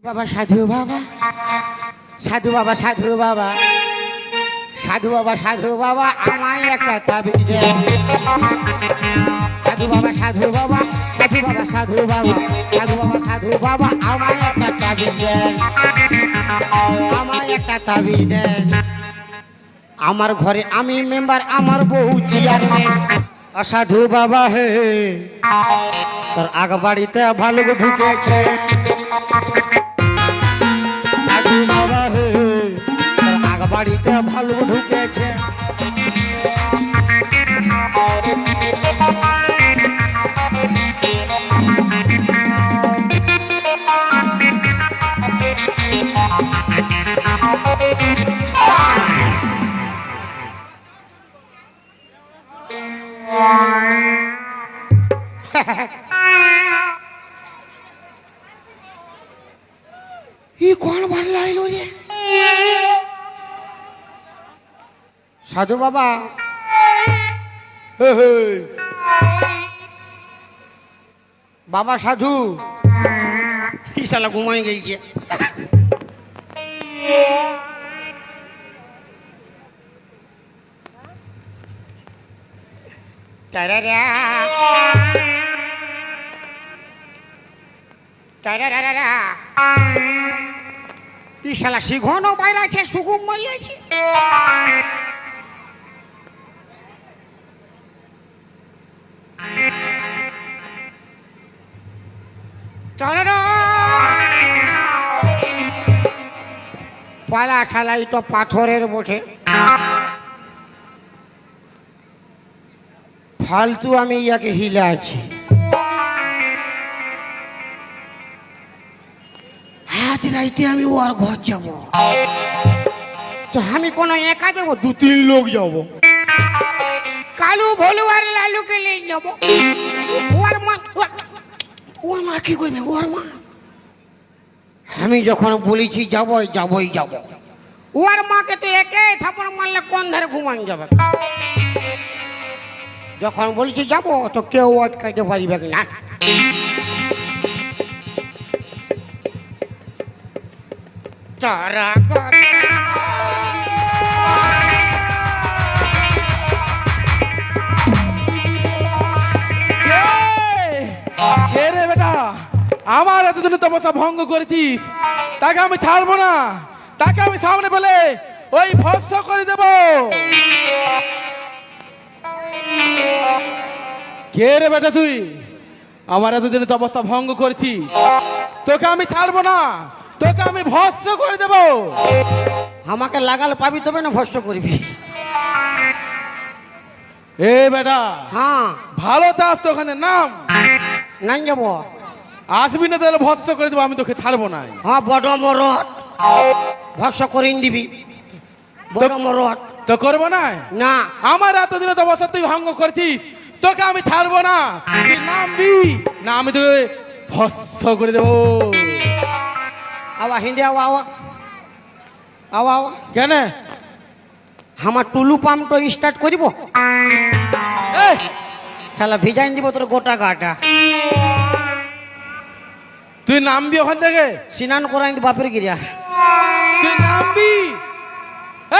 বাবা সাধু বাবা সাধু বাবা সাধু বাবা সাধু বাবা সাধু বাবা আমায় একটা তাবিজ দেন। সাধু বাবা সাধু বাবা সাধু বাবা সাধু বাবা সাধু বাবা সাধু বাবা আমায় একটা তাবিজ দেন, আমায় একটা তাবিজ দেন। আমার ঘরে আমি মেম্বার, আমার বউ চেয়ারম্যান। সাধু বাবা হে তোর আগ বাড়িতে ভালুক ঢুকেছে। সাধু বাবা হে তোর আগ বাড়িতে ভালুক ঢুকেছে। कौन भर लाइलो रे साधु बाबा बाबा साधु साला घुमाई गई है। শালা শিঘন বাইরে আছে, সুগুম মারিয়েছে। পালা শালা তো পাথরের বটে, ফালতু আমি ইয়াকে হিলে আছি। আজ রাইতে আমি ওর ঘর যাব, তো আমি কোনো একা যাব, দু তিন লোক যাব। কালু ভোলু আর লালুকে নিয়ে যাব। ওর মা কি করবে? ওর মা আমি যখন বলেছি যাবই যাবই যাব, ওর মাকে তো একে থাপড় মারলে কোন ধারে ঘুমান যাবে। যখন বলেছি যাব তো কেউ আটকাইতে পারিবে না। তারা বেটা আমার এতদিন তপস্যা ভঙ্গ করেছিস, তাকে আমি ছাড়বো না। তাকে আমি সামনে পেলে ওই ভস্ম করে দেব। কে রে বেটা তুই? আমার এতদিন তপস্যা ভঙ্গ করেছিস, তোকে আমি ছাড়বো না, তোকে আমি ভস্ম করে দেব। আমাকে লাগালে পাবি, তবে না ভস্ম করবি। এ বেটা, হ্যাঁ ভালো চাস তো ওখানে নাম নাই যাব। আসবি না তাহলে ভস্ম করে দেবো, আমি তোকে ছাড়বো না। হ্যাঁ বড় মরদ ভস্ম করে দিবি, বড় মরদ তো করবো না। না আমার এতদিন তপস্যা তুই ভঙ্গ করছিস, তোকে আমি ছাড়বো না। তুই নামবি না, আমি তোকে ভস্ম করে দেবো। আওয়া হিন্দি আওয়া আওয়া আওয়া আওয়া কেন? আমার টুলু পাম্পটা স্টার্ট করিব, এই, শালা ভিজাইন দিব তোর গোটা গাটা। তুই নামবি ওখান থেকে, স্নান করাই বাপের গিরিয়া। তুই নামবি।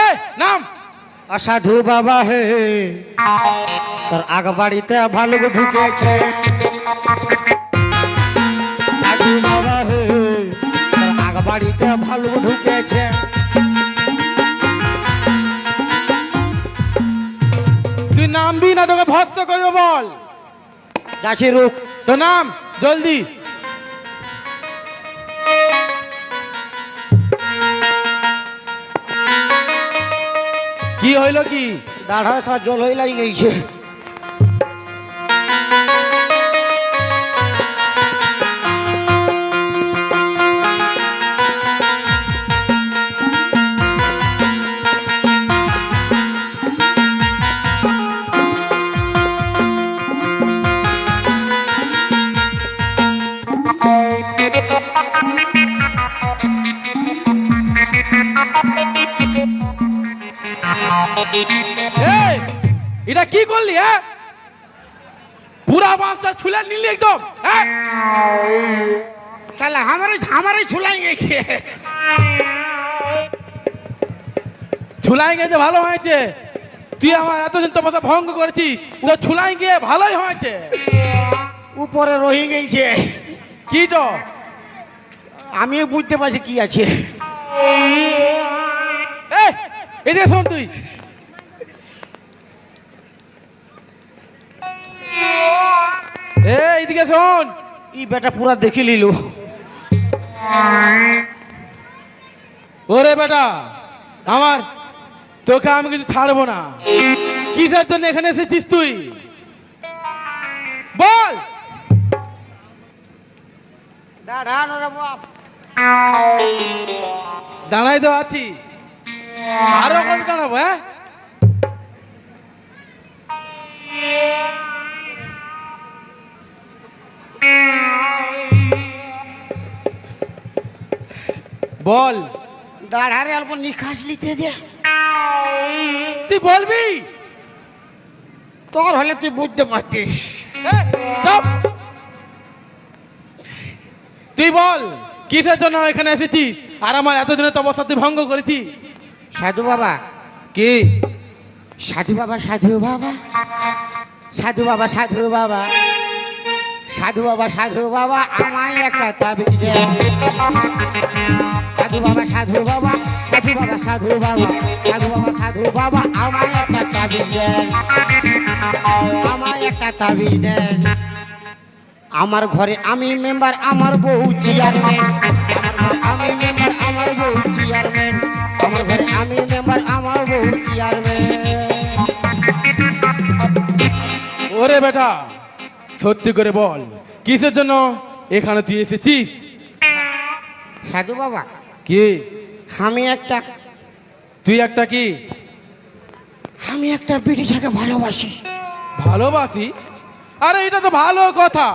এই নাম। সাধু বাবা হে তোর আগ বাড়িতে ভালুক ঢুকেছে। সাধু বাবা হে তোর আগ বাড়িতে ভালুক ঢুকেছে। তুই নামবি না, তোকে ভস্ম করে দেবো। বল যাচ্ছি রুক। তো নাম জলদি। কি হইল কি? দাঁড়া সব জল হয়ে লাগি গেছে। এটা কি করলি? হ্যাঁ, পুরা মাছটা ছুলে নিলি একদম। হ্যাঁ, শালা আমারই ছুলাই গেছে। ছুলাই গেছে ভালো হয়েছে। তুই আমার এতদিন তপস্যা ভঙ্গ করেছিস, তো ছুলাই গিয়ে ভালোই হয়েছে। উপরে রয়ে গেছে। কি তো আমিও বুঝতে পারছি কি আছে। এই, এদিকে শোন তুই। এইদিকে শোন। ই বেটা পুরা দেখে নিল। ওরে বেটা আমার, তোকে আমি কিন্তু ছাড়বো না। কিসের জন্য এখানে এসেছিস তুই বল? দাঁড়ান রে বাপ। দাঁড়াই তো আছি, আরো কত দাঁড়াবো? হ্যাঁ, বল। দাঁড়ারে অল্প নিখাস লিতে দে। তুই বলবি? তোর হলে তুই বুঝতে পারতিস। এই, চুপ। তুই বল কিসের জন্য এখানে এসেছিস, আর আমার এতদিনের তপস্যা তুই ভঙ্গ করেছিস? সাধু বাবা, কি? সাধু বাবা, সাধু বাবা, সাধু বাবা, সাধু বাবা, সাধু বাবা, সাধু বাবা, আমায় একটা তাবিজ দেন। সাধু বাবা, সাধু বাবা, সাধু বাবা, সাধু বাবা, সাধু বাবা, সাধু বাবা, আমায় একটা তাবিজ দেন। আমায় একটা তাবিজ দেন। আমার ঘরে আমি মেম্বার, আমার বউ চেয়ারম্যান। আমি মেম্বার, আমার বউ চেয়ারম্যান। আমার ঘরে আমি মেম্বার, আমার বউ চেয়ারম্যান। ওরে বেটা সত্যি করে বল কিসের জন্য এখানে তুই এসেছিস? সাধু বাবা, কি? আমি একটা কি? আমি একটা বিড়িটাকে ভালোবাসি। ভালোবাসি? আরে এটা তো ভালো কথা,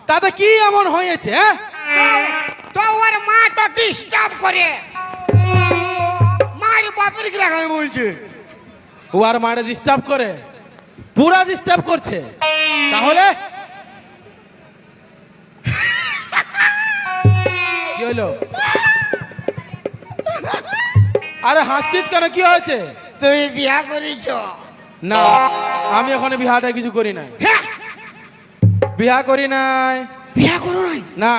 তাতে কি এমন হয়েছে? তো ওর মা তো ডিস্টার্ব করে। মার বাপের কি লাগাই বলছে? ও আর মারে ডিস্টার্ব করে? পুরা ডিস্টার্ব করছে তাহলে? কি হলো? আরে হাসছিস কেন, কি হয়েছে? তুই বিয়া করিস? না, আমি এখন বিহাটা কিছু করি নাই। বিয়া করি নাই। বিয়া করো নাই? না।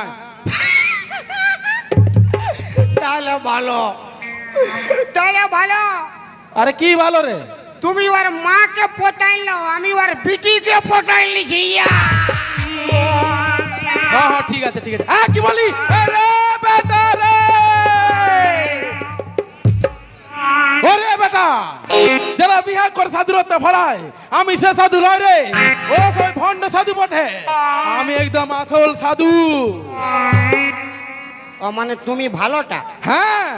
তাহলে ভালো, তাহলে ভালো। আরে কি ভালো রে? তুমি ওর মাকে পটাইল, আমি ওর বিটিকে পটাইল নিছি। হ্যাঁ হ্যাঁ ঠিক আছে ঠিক আছে। কি বলি? আরে বেটা রে, ওরে বেটা যারা বিহা করে সাধুরত্ব ফলায়, আমি সে সাধু নয় রে, ও সব ভণ্ড সাধু বটে। আমি একদম আসল সাধু। ও মানে তুমি ভালোটা? হ্যাঁ।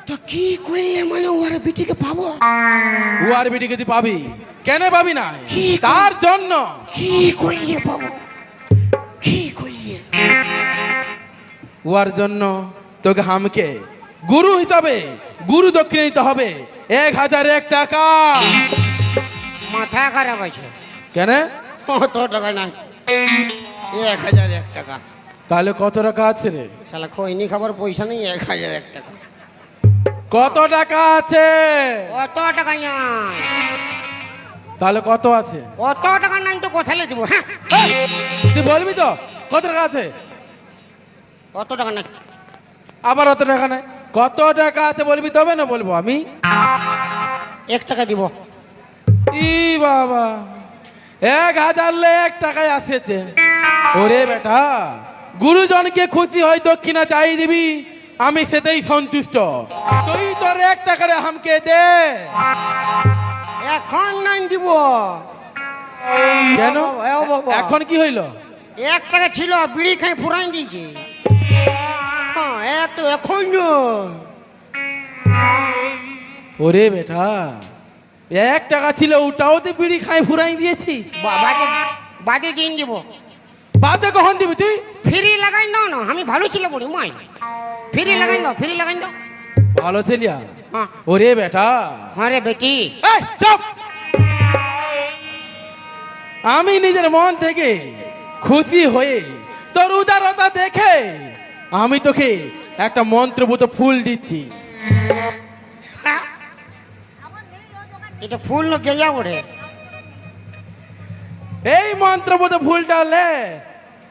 তো কি করলে মানে ওর বিটিকে পাবো? ও আর বিটিকে তুই পাবি কেন? পাবি না কি? তার জন্য। কি করলে পাবো? কি করলে? ওর জন্য তোকে হামকে গুরু হিসাবে গুরু দক্ষিণে দিতে হবে 1001 টাকা। মাথা খারাপ আছে কেন? অত টাকা নাই, 1001 টাকা। তাহলে কত টাকা আছে রে? শালা খৈনি খাবার পয়সা নেই, 1001 টাকা। কত টাকা আছে? অত টাকা নাই। তাহলে কত আছে? অত টাকা নাই তো কোথায় দিব? হ্যাঁ, তুই বলবি তো কত টাকা আছে? অত টাকা নাই। আবার অত টাকা নাই? কত টাকা আছে বলবি তবে না বলবো আমি। 1 টাকা দিব। ই বাবা, 1001 টাকায় আসেছে। ওরে বেটা, গুরুজনকে খুশি হয় দক্ষিণা চাই দিবি, আমি সেটাই সন্তুষ্ট। তুই তোর 1 টাকারে হামকে দে। এখন নাই দিব। কেন? ও বাবা, এখন কি হইল? 1 টাকা ছিল, বিড়ি খাই ফুরাই দিয়েছে। তো এখন ওরে বেটা, 1 টাকা ছিল, ওটাও তো বিড়ি খাই ফুরাই দিয়েছি। বাদে দিন দিব। বাদে কখন দিবি তুই? ফ্রি লাগাই দাও না, আমি ভালো ছিল বলি মাই। ফ্রি লাগাই দাও, ফ্রি লাগাই দাও। ভালো ছেলিয়া। হ্যাঁ। ওরে বেটা, হ্যাঁ রে বেটি। এই চুপ। আমি নিজের মন থেকে খুশি হয়ে তোর উদারতা দেখে আমি তোকে একটা মন্ত্রপুত ফুল দিচ্ছি। এটা ফুল না গেয়া ওরে। এই মন্ত্রপুত ফুলটা লে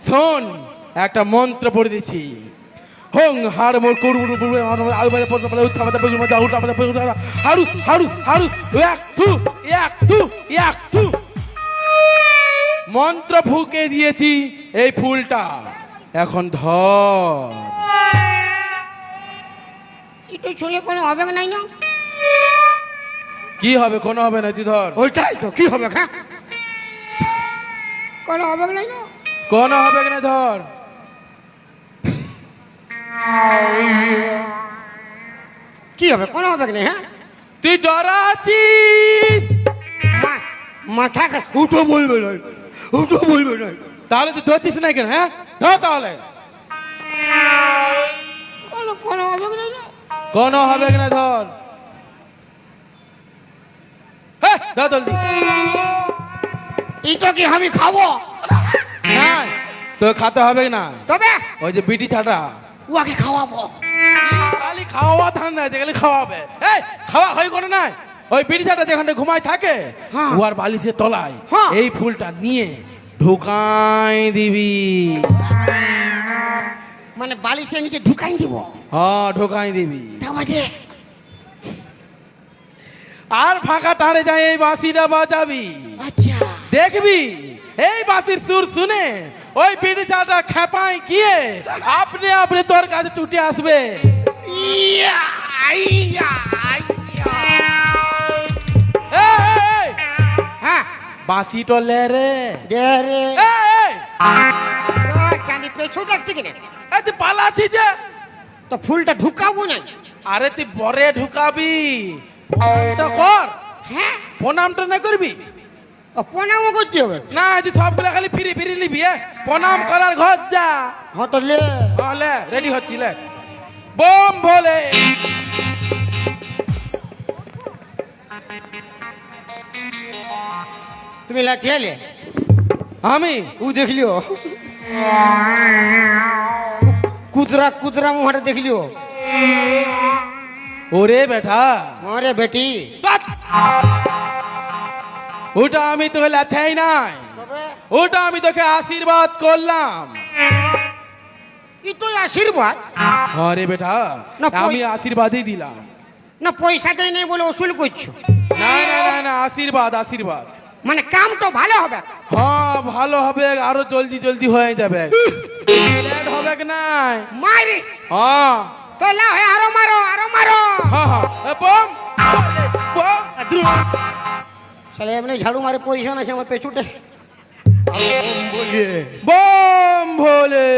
শোন, একটা মন্ত্র পড়ে দিচ্ছি। হং হার মোর কুড়ু কুড়ু আলু বাজা পড়তে পারে উঠা মাথা পেছু মাথা উঠা মাথা পেছু হারু হারু হারু এক টু মন্ত্র ফুঁকে দিয়েছি এই ফুলটা, এখন ধর। এটা শুনে কোনো হবে নাই না? কি হবে? কোনো হবে না, তুই ধর। ওইটাই তো কি হবে? হ্যাঁ, কোনো হবে নাই না? কোনো হবে না, ধর। কি হবে? কোনো হবে না? হ্যাঁ, তুই ডরাচ্ছিস, মাথা উঠো বলবে না, উঠো বলবে না। তাহলে তুই ধরছিস না কেন? হ্যাঁ ধর তাহলে। কোনো হবে না? কোনো হবে না, ধর। হ্যাঁ ধর জলদি। এটা কি আমি খাবো? না, তো খাতে হবে না। তবে ওই যে বিটি ছাটা উহাকে খাওয়াবো। খালি খাওয়া ধান দেয়, খালি খাওয়াবে। এই খাওয়া হয় করে নাই, ওই বিটি ছাটা যেখানে ঘুমায় থাকে হ্যাঁ। উহার বালিশের তলায় হ্যাঁ। এই ফুলটা নিয়ে ঢুকাই দিবি। মানে বালিশের নিচে ঢুকাই দিব? হ্যাঁ ঢুকাই দিবি। তারপরে আর ফাঁকা টাড়ে যায় এই বাঁশিটা বাজাবি। আচ্ছা, দেখবি এই বাঁশির সুর শুনে ওই বিটি ছাটা খেপাই গিয়ে আপনি আপনি তোর কাছে ছুটে আসবে। ইয়া, আইয়া, আইয়া। এই, এই, এই, হ্যাঁ, বাঁশি টলে রে। দে রে। এই, এই, চাঁদি পেছু ডাকছে কিনা? এই তুই পালাচ্ছি যে। তো ফুলটা ঢুকাবো না? আরে তুই বরে ঢুকাবি, প্রণামটা কর। হ্যাঁ, প্রণামটা না করবি প্রণামও করতে হবে? না, তুই সবগুলো খালি ফিরি ফিরি নিবি। প্রণাম করার ঘর যা। হ্যাঁ, তো লে। লে রেডি হচ্ছি, লে বোম ভোলে। তুমি লাঠিয়ালে? আমি ও দেখলিও কুতরা কুতরা মুহারে দেখলিও? ওরে বেটা, আরে বেটি, ওটা আমি তোকে লাথাই নাই, ওটা আমি তোকে আশীর্বাদ করলাম। ই তো আশীর্বাদ? আরে বেটা, না, আমি আশীর্বাদই দিলাম। না পয়সা দেয় নাই বলে ওসুল করছো? না না না না, আশীর্বাদ আশীর্বাদ। মানে কাম তো ভালো হবে? হ্যাঁ ভালো হবে, আরো জলদি জলদি হয়ে যাবে, লেট হবে কি নাই? মারি হ্যাঁ তো লাও, আরো মারো, আরো মারো। হ্যাঁ হ্যাঁ, বম বম। শালা এমনি ঝাড়ু মারে পজিশন আছে আমার পেছুটে। বম ভোলে।